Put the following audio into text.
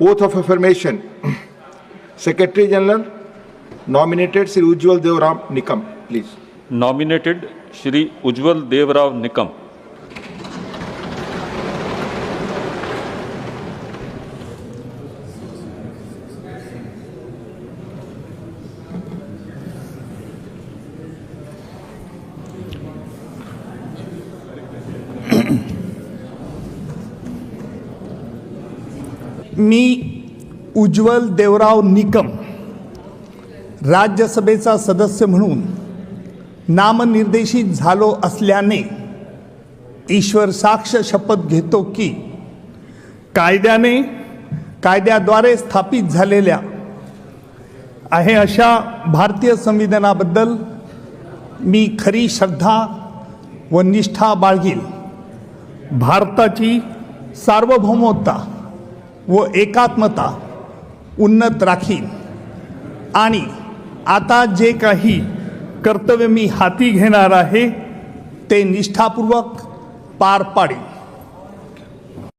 Oath of affirmation. Secretary General, nominated Sri Ujjwal Devrao Nikam, please. Nominated Shri Ujjwal Devrao Nikam. मी उज्ज्वल देवराव निकम राज्यसभेचा सदस्य म्हणून नामनिर्देशित झालो असल्याने ईश्वर साक्ष शपथ घेतो की कायद्याद्वारे स्थापित झालेल्या आहे अशा भारतीय संविधानाबद्दल मी खरी श्रद्धा व निष्ठा बाळगील. भारताची सार्वभौमता व एकात्मता उन्नत राखीन आणि आता जे काही कर्तव्य मी हाती घेणार आहे ते निष्ठापूर्वक पार पाडेन.